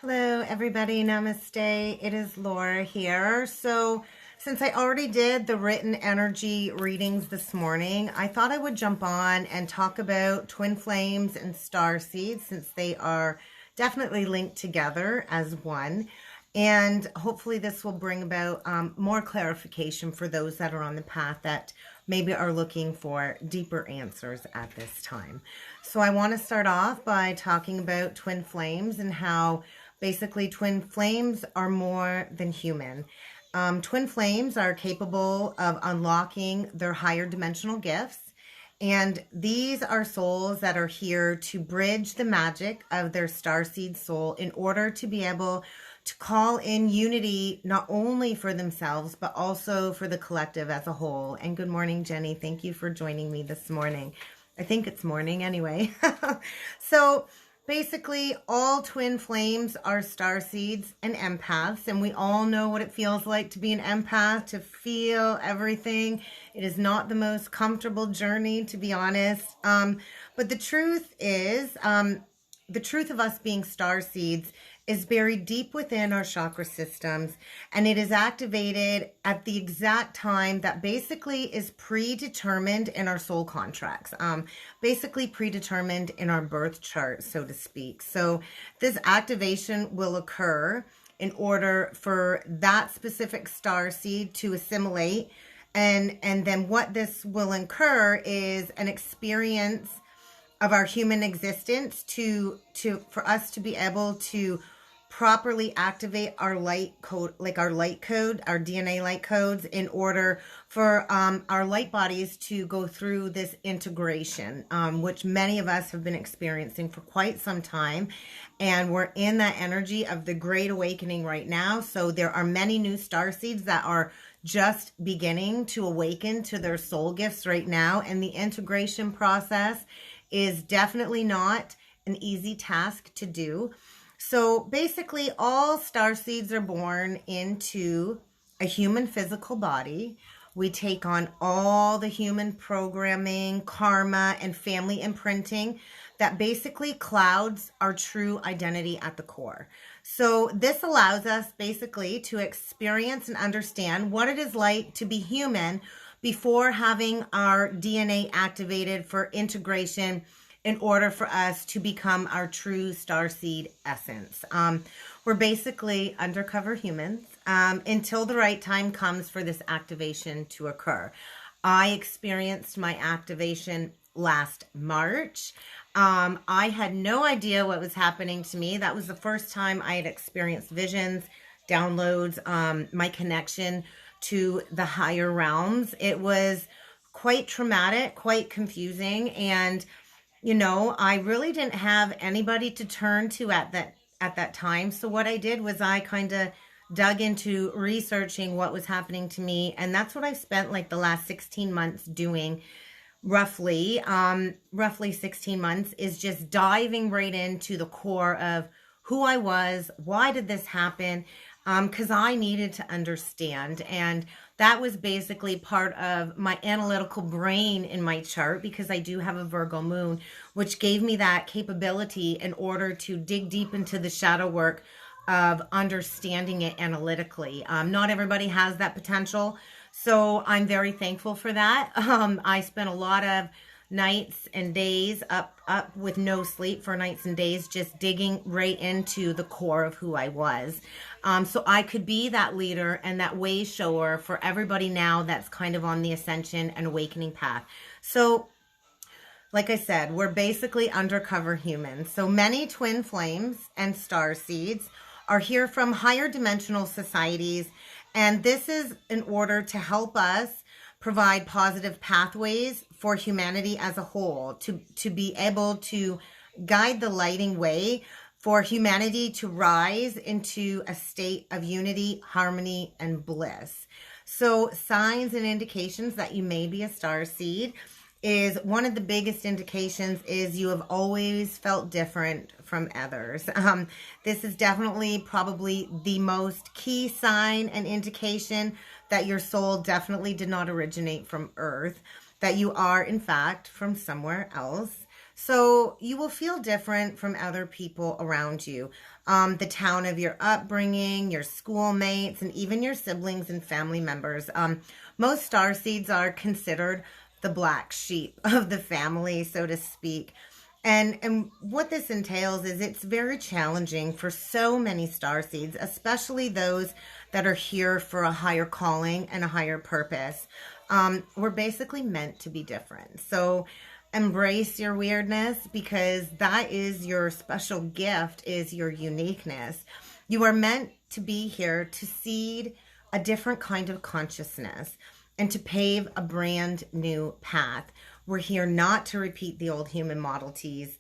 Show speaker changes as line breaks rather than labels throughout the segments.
Hello everybody, namaste. It is Laura here. So since I already did the written energy readings this morning, I thought I would jump on and talk about twin flames and starseeds, since they are definitely linked together as one. And hopefully this will bring about more clarification for those that are on the path that maybe are looking for deeper answers at this time. So I want to start off by talking about twin flames and how basically twin flames are more than human. Twin flames are capable of unlocking their higher dimensional gifts. And these are souls that are here to bridge the magic of their starseed soul in order to be able to call in unity, not only for themselves, but also for the collective as a whole. And good morning, Jenny. Thank you for joining me this morning. I think it's morning anyway. So basically, all twin flames are starseeds and empaths, and we all know what it feels like to be an empath, to feel everything. It is not the most comfortable journey, to be honest. But the truth is, the truth of us being starseeds is buried deep within our chakra systems, and it is activated at the exact time that basically is predetermined in our soul contracts, basically predetermined in our birth chart, so to speak. So this activation will occur in order for that specific star seed to assimilate, and then what this will incur is an experience of our human existence for us to be able to properly activate our light code, like our light code, our DNA light codes, in order for our light bodies to go through this integration, which many of us have been experiencing for quite some time. And we're in that energy of the Great Awakening right now. So there are many new star seeds that are just beginning to awaken to their soul gifts right now. And the integration process is definitely not an easy task to do. So basically, all starseeds are born into a human physical body. We take on all the human programming, karma, and family imprinting that basically clouds our true identity at the core. So this allows us basically to experience and understand what it is like to be human before having our DNA activated for integration in order for us to become our true starseed essence. We're basically undercover humans until the right time comes for this activation to occur. I experienced my activation last March. I had no idea what was happening to me. That was the first time I had experienced visions, downloads, my connection to the higher realms. It was quite traumatic, quite confusing, and you know, I really didn't have anybody to turn to at that time. So what I did was I kind of dug into researching what was happening to me, and that's what I've spent like the last 16 months doing. Roughly 16 months is just diving right into the core of who I was, why did this happen, because I needed to understand. And that was basically part of my analytical brain in my chart, because I do have a Virgo moon, which gave me that capability in order to dig deep into the shadow work of understanding it analytically. Not everybody has that potential, so I'm very thankful for that. I spent a lot of nights and days up with no sleep for nights and days, just digging right into the core of who I was, so I could be that leader and that way shower for everybody now that's kind of on the ascension and awakening path. So like I said, we're basically undercover humans. So many twin flames and star seeds are here from higher dimensional societies, and this is in order to help us provide positive pathways for humanity as a whole, to be able to guide the lighting way for humanity to rise into a state of unity, harmony, and bliss. So signs and indications that you may be a star seed is one of the biggest indications is you have always felt different from others. This is definitely probably the most key sign and indication that your soul definitely did not originate from Earth, that you are in fact from somewhere else. So you will feel different from other people around you. The town of your upbringing, your schoolmates, and even your siblings and family members. Most starseeds are considered the black sheep of the family, so to speak. And what this entails is it's very challenging for so many starseeds, especially those that are here for a higher calling and a higher purpose. We're basically meant to be different. So embrace your weirdness, because that is your special gift, is your uniqueness. You are meant to be here to seed a different kind of consciousness and to pave a brand new path. We're here not to repeat the old human Model Ts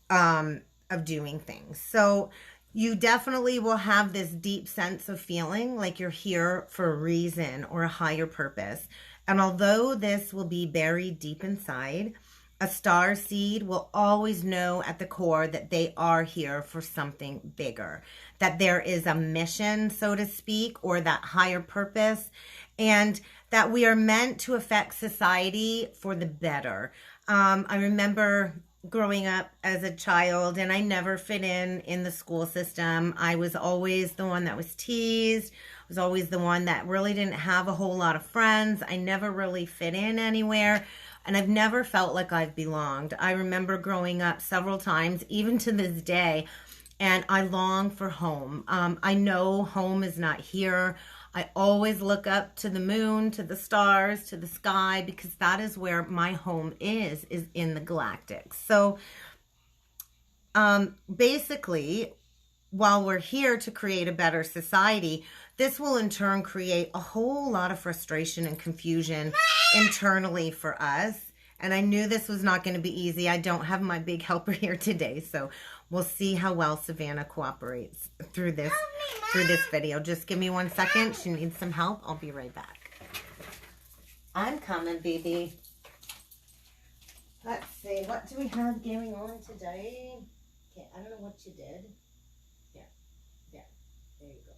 of doing things. So you definitely will have this deep sense of feeling like you're here for a reason or a higher purpose. And although this will be buried deep inside, a star seed will always know at the core that they are here for something bigger, that there is a mission, so to speak, or that higher purpose, and that we are meant to affect society for the better. I remember growing up as a child, and I never fit in the school system. I was always the one that was teased. I was always the one that really didn't have a whole lot of friends. I never really fit in anywhere. And I've never felt like I've belonged. I remember growing up several times, even to this day, and I long for home. I know home is not here. I always look up to the moon, to the stars, to the sky, because that is where my home is in the galactics. So basically, while we're here to create a better society, this will in turn create a whole lot of frustration and confusion internally for us. And I knew this was not going to be easy. I don't have my big helper here today, so we'll see how well Savannah cooperates through this video. Just give me 1 second. She needs some help. I'll be right back. I'm coming, baby. Let's see. What do we have going on today? Okay, I don't know what you did. Yeah. There you go.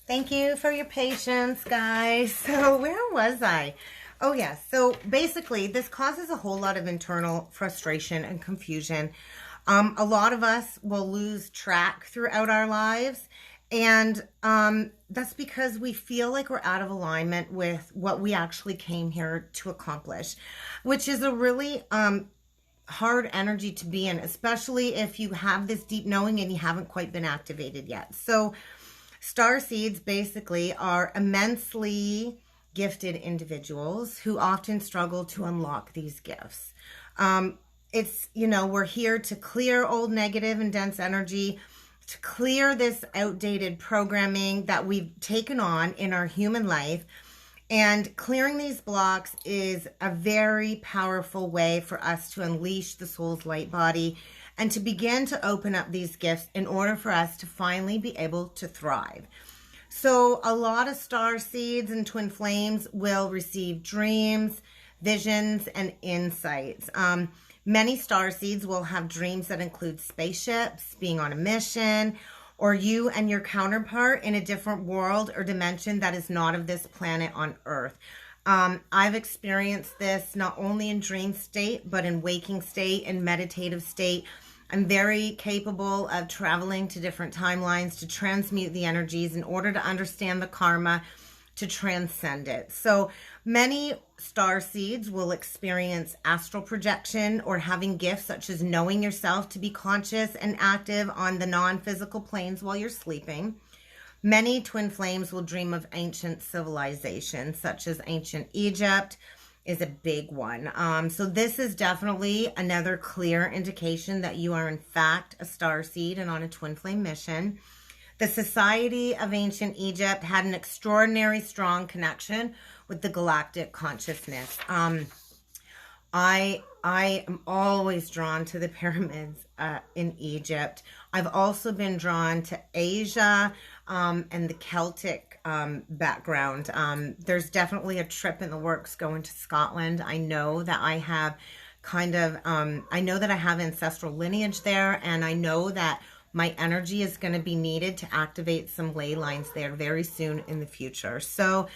Thank you for your patience, guys. So where was I? Oh, yes. So basically, this causes a whole lot of internal frustration and confusion. A lot of us will lose track throughout our lives. And that's because we feel like we're out of alignment with what we actually came here to accomplish, which is a really hard energy to be in, especially if you have this deep knowing and you haven't quite been activated yet. So starseeds basically are immensely gifted individuals who often struggle to unlock these gifts. It's, we're here to clear old negative and dense energy, to clear this outdated programming that we've taken on in our human life. And clearing these blocks is a very powerful way for us to unleash the soul's light body and to begin to open up these gifts in order for us to finally be able to thrive. So a lot of star seeds and twin flames will receive dreams, visions, and insights. Many star seeds will have dreams that include spaceships, being on a mission, or you and your counterpart in a different world or dimension that is not of this planet on Earth. I've experienced this not only in dream state, but in waking state and meditative state. I'm very capable of traveling to different timelines to transmute the energies in order to understand the karma, to transcend it. So many star seeds will experience astral projection or having gifts such as knowing yourself to be conscious and active on the non-physical planes while you're sleeping. Many twin flames will dream of ancient civilizations such as ancient Egypt is a big one. So this is definitely another clear indication that you are in fact a star seed and on a twin flame mission. The Society of Ancient Egypt had an extraordinary strong connection with the galactic consciousness. I am always drawn to the pyramids in Egypt. I've also been drawn to Asia and the Celtic background. There's definitely a trip in the works going to Scotland. I know that I have I know that I have ancestral lineage there, and I know that my energy is going to be needed to activate some ley lines there very soon in the future. So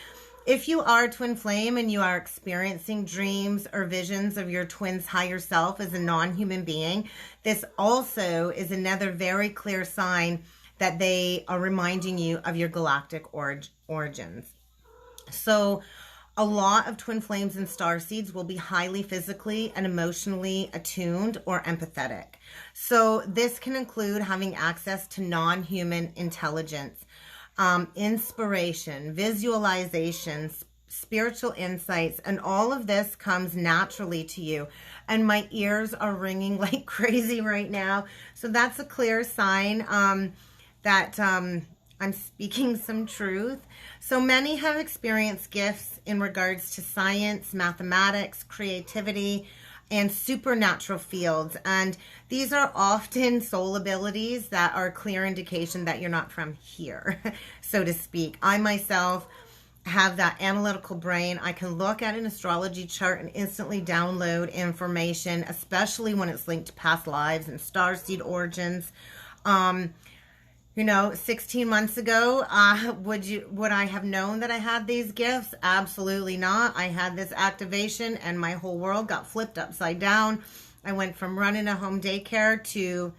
If you are a twin flame and you are experiencing dreams or visions of your twin's higher self as a non-human being, this also is another very clear sign that they are reminding you of your galactic origins. So a lot of twin flames and starseeds will be highly physically and emotionally attuned or empathetic. So this can include having access to non-human intelligence, inspiration, visualizations, spiritual insights, and all of this comes naturally to you. And my ears are ringing like crazy right now. So that's a clear sign that I'm speaking some truth. So many have experienced gifts in regards to science, mathematics, creativity, and supernatural fields. And these are often soul abilities that are a clear indication that you're not from here, so to speak. I myself have that analytical brain. I can look at an astrology chart and instantly download information, especially when it's linked to past lives and starseed origins. 16 months ago, would I have known that I had these gifts? Absolutely not. I had this activation and my whole world got flipped upside down. I went from running a home daycare to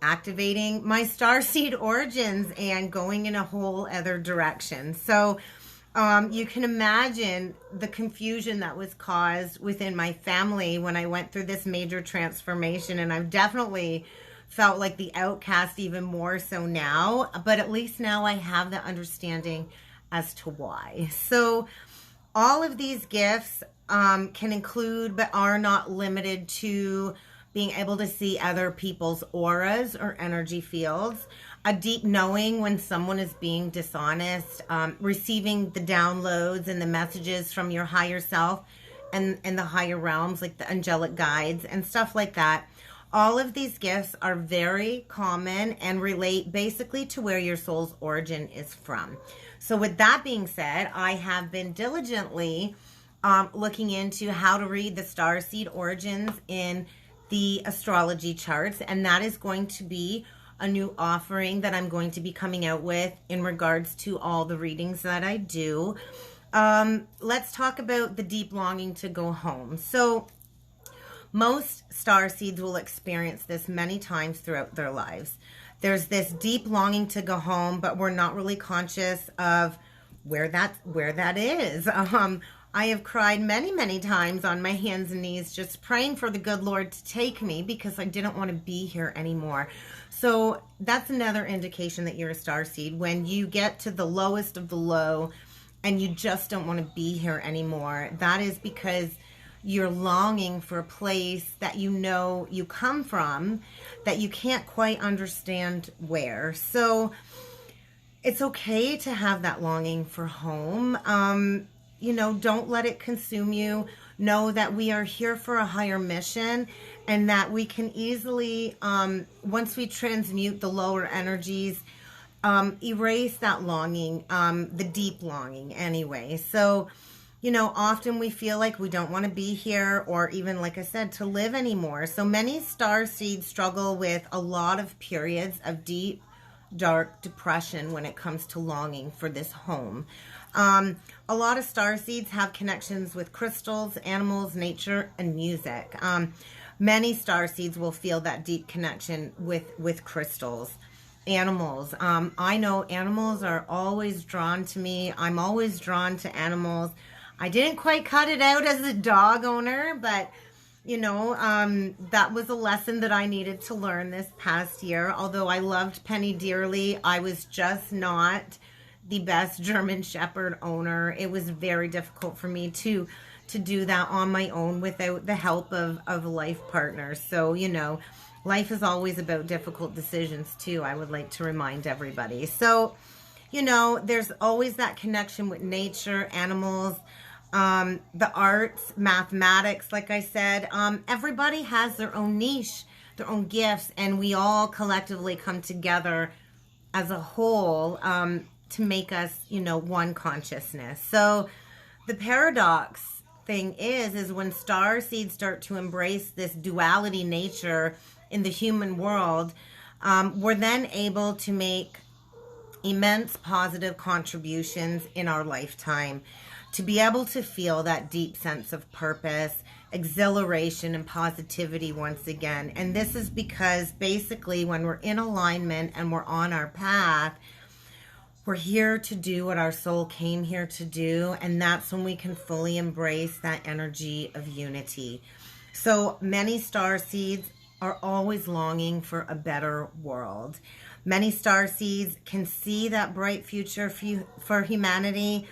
activating my starseed origins and going in a whole other direction. So you can imagine the confusion that was caused within my family when I went through this major transformation, and I've definitely felt like the outcast even more so now, but at least now I have the understanding as to why. So all of these gifts can include, but are not limited to, being able to see other people's auras or energy fields, a deep knowing when someone is being dishonest, receiving the downloads and the messages from your higher self and the higher realms, like the angelic guides and stuff like that. All of these gifts are very common and relate basically to where your soul's origin is from. So with that being said, I have been diligently looking into how to read the starseed origins in the astrology charts, and that is going to be a new offering that I'm going to be coming out with in regards to all the readings that I do. Let's talk about the deep longing to go home. So most starseeds will experience this many times throughout their lives. There's this deep longing to go home, but we're not really conscious of where that is. I have cried many, many times on my hands and knees just praying for the good Lord to take me because I didn't want to be here anymore. So that's another indication that you're a starseed. When you get to the lowest of the low and you just don't want to be here anymore, that is because you're longing for a place that you know you come from, that you can't quite understand where. So it's okay to have that longing for home. Don't let it consume you. Know that we are here for a higher mission, and that we can easily, once we transmute the lower energies, erase that longing, the deep longing anyway. So often we feel like we don't want to be here, or even, like I said, to live anymore. So many starseeds struggle with a lot of periods of deep, dark depression when it comes to longing for this home. A lot of starseeds have connections with crystals, animals, nature, and music. Many starseeds will feel that deep connection with crystals. Animals. I know animals are always drawn to me. I'm always drawn to animals. I didn't quite cut it out as a dog owner, but that was a lesson that I needed to learn this past year. Although I loved Penny dearly, I was just not the best German Shepherd owner. It was very difficult for me to do that on my own without the help of life partners. So, life is always about difficult decisions too, I would like to remind everybody. So, there's always that connection with nature, animals, the arts, mathematics, like I said. Everybody has their own niche, their own gifts, and we all collectively come together as a whole to make us, one consciousness. So the paradox thing is when starseeds start to embrace this duality nature in the human world, we're then able to make immense positive contributions in our lifetime, to be able to feel that deep sense of purpose, exhilaration, and positivity once again. And this is because basically when we're in alignment and we're on our path, we're here to do what our soul came here to do, and that's when we can fully embrace that energy of unity. So many starseeds are always longing for a better world. Many starseeds can see that bright future for humanity,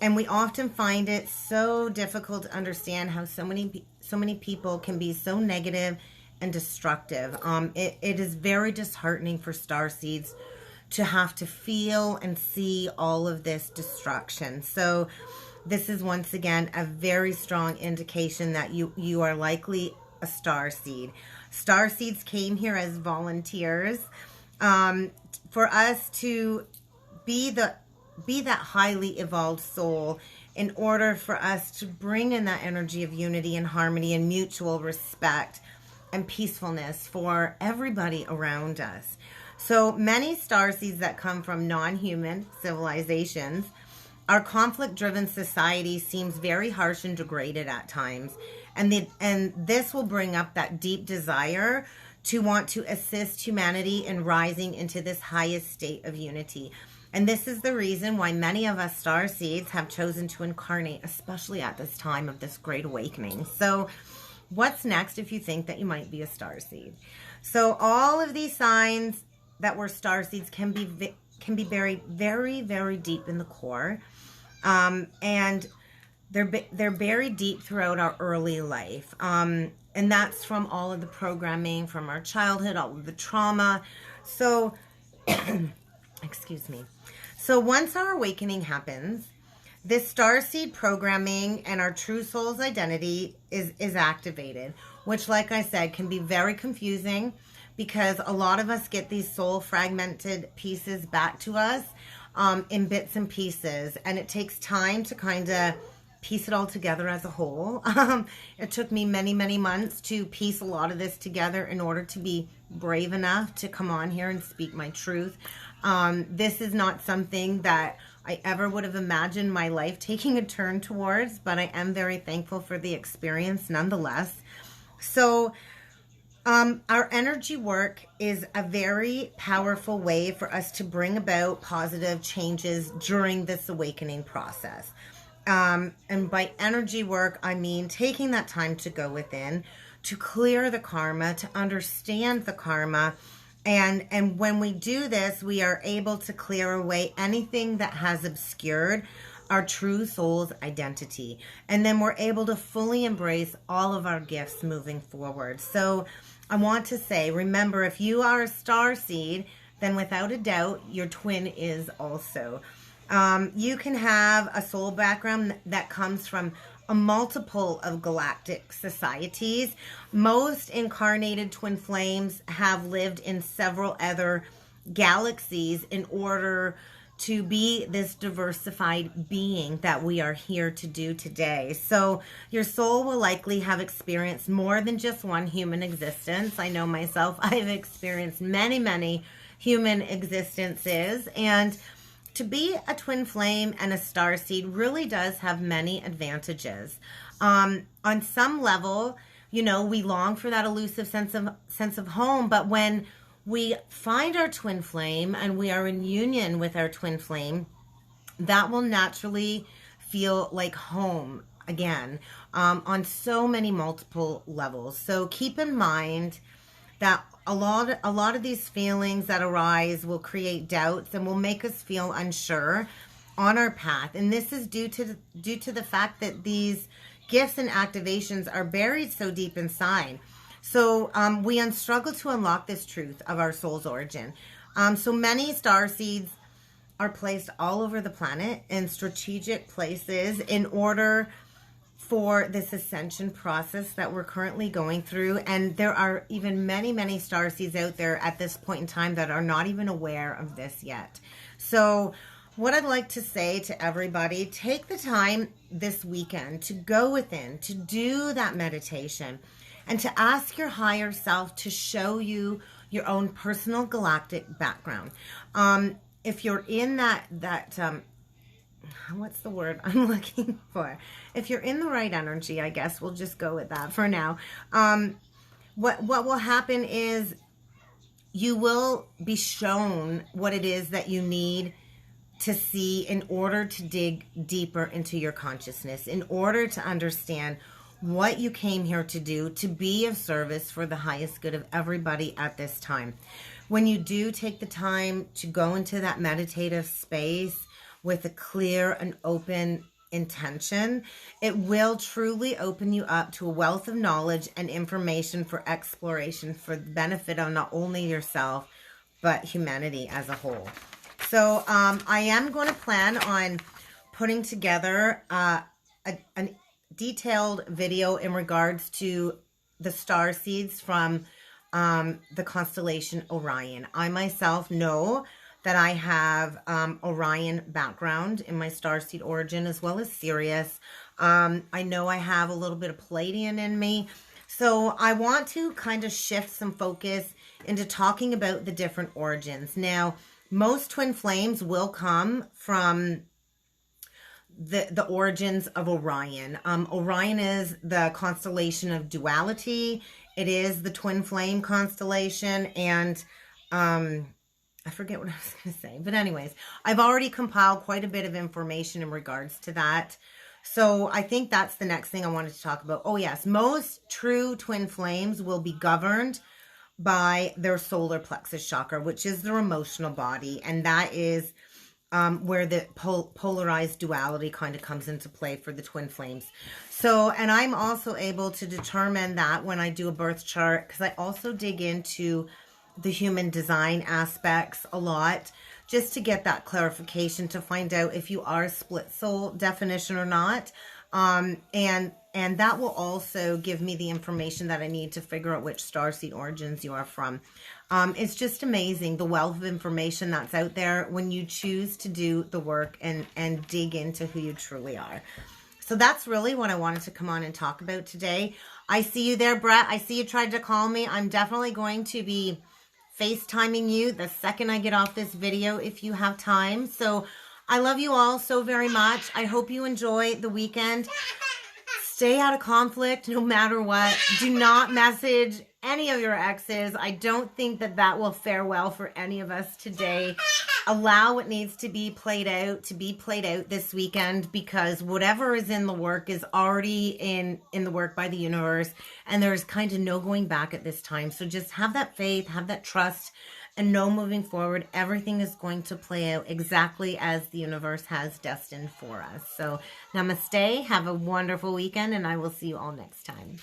and we often find it so difficult to understand how so many people can be so negative and destructive. It is very disheartening for starseeds to have to feel and see all of this destruction. So this is once again a very strong indication that you are likely a starseed. Starseeds came here as volunteers for us to be that highly evolved soul, in order for us to bring in that energy of unity and harmony and mutual respect and peacefulness for everybody around us. So many starseeds that come from non-human civilizations, our conflict-driven society seems very harsh and degraded at times. And this will bring up that deep desire to want to assist humanity in rising into this highest state of unity. And this is the reason why many of us starseeds have chosen to incarnate, especially at this time of this great awakening. So what's next if you think that you might be a starseed? So all of these signs that we're starseeds can be buried very, very deep in the core. And they're buried deep throughout our early life. And that's from all of the programming from our childhood, all of the trauma. So, excuse me. So once our awakening happens, this starseed programming and our true soul's identity is activated, which, like I said, can be very confusing because a lot of us get these soul fragmented pieces back to us in bits and pieces, and it takes time to kind of piece it all together as a whole. It took me many, many months to piece a lot of this together in order to be brave enough to come on here and speak my truth. This is not something that I ever would have imagined my life taking a turn towards, but I am very thankful for the experience nonetheless. So our energy work is a very powerful way for us to bring about positive changes during this awakening process. And by energy work, I mean taking that time to go within, to clear the karma, to understand the karma. And when we do this, we are able to clear away anything that has obscured our true soul's identity. And then we're able to fully embrace all of our gifts moving forward. So I want to say, remember, if you are a starseed, then without a doubt, your twin is also. You can have a soul background that comes from a multiple of galactic societies. Most incarnated twin flames have lived in several other galaxies in order to be this diversified being that we are here to do today. So your soul will likely have experienced more than just one human existence. I know myself, I've experienced many, many human existences, and to be a twin flame and a starseed really does have many advantages. On some level, you know, we long for that elusive sense of home, but when we find our twin flame and we are in union with our twin flame, that will naturally feel like home again, on so many multiple levels. So keep in mind that a lot of these feelings that arise will create doubts and will make us feel unsure on our path. And this is due to the fact that these gifts and activations are buried so deep inside. So we struggle to unlock this truth of our soul's origin. So many starseeds are placed all over the planet in strategic places in order for this ascension process that we're currently going through. And there are even many, many starseeds out there at this point in time that are not even aware of this yet. So what I'd like to say to everybody, take the time this weekend to go within, to do that meditation, and to ask your higher self to show you your own personal galactic background. if you're in that what's the word I'm looking for? If you're in the right energy, I guess we'll just go with that for now. What will happen is you will be shown what it is that you need to see in order to dig deeper into your consciousness, in order to understand what you came here to do, to be of service for the highest good of everybody at this time. When you do take the time to go into that meditative space with a clear and open intention, it will truly open you up to a wealth of knowledge and information for exploration for the benefit of not only yourself, but humanity as a whole. So I am going to plan on putting together a detailed video in regards to the star seeds from the constellation Orion. I myself know that I have Orion background in my starseed origin, as well as Sirius. I know I have a little bit of Palladian in me. So I want to kind of shift some focus into talking about the different origins. Now, most twin flames will come from the origins of Orion. Orion is the constellation of duality. It is the twin flame constellation, and I forget what I was going to say. But anyways, I've already compiled quite a bit of information in regards to that. So I think that's the next thing I wanted to talk about. Oh yes, most true twin flames will be governed by their solar plexus chakra, which is their emotional body. And that is where the polarized duality kind of comes into play for the twin flames. So, and I'm also able to determine that when I do a birth chart, because I also dig into the human design aspects a lot, just to get that clarification, to find out if you are a split soul definition or not. And that will also give me the information that I need to figure out which starseed origins you are from. It's just amazing, the wealth of information that's out there when you choose to do the work and dig into who you truly are. So that's really what I wanted to come on and talk about today. I see you there, Brett. I see you tried to call me. I'm definitely going to be FaceTiming you the second I get off this video if you have time. So I love you all so very much. I hope you enjoy the weekend. Stay out of conflict no matter what. Do not message any of your exes. I don't think that that will fare well for any of us today. Allow what needs to be played out this weekend, because whatever is in the work is already in the work by the universe, and there's kind of no going back at this time. So just have that faith, have that trust, and know moving forward, everything is going to play out exactly as the universe has destined for us. So namaste, have a wonderful weekend, and I will see you all next time.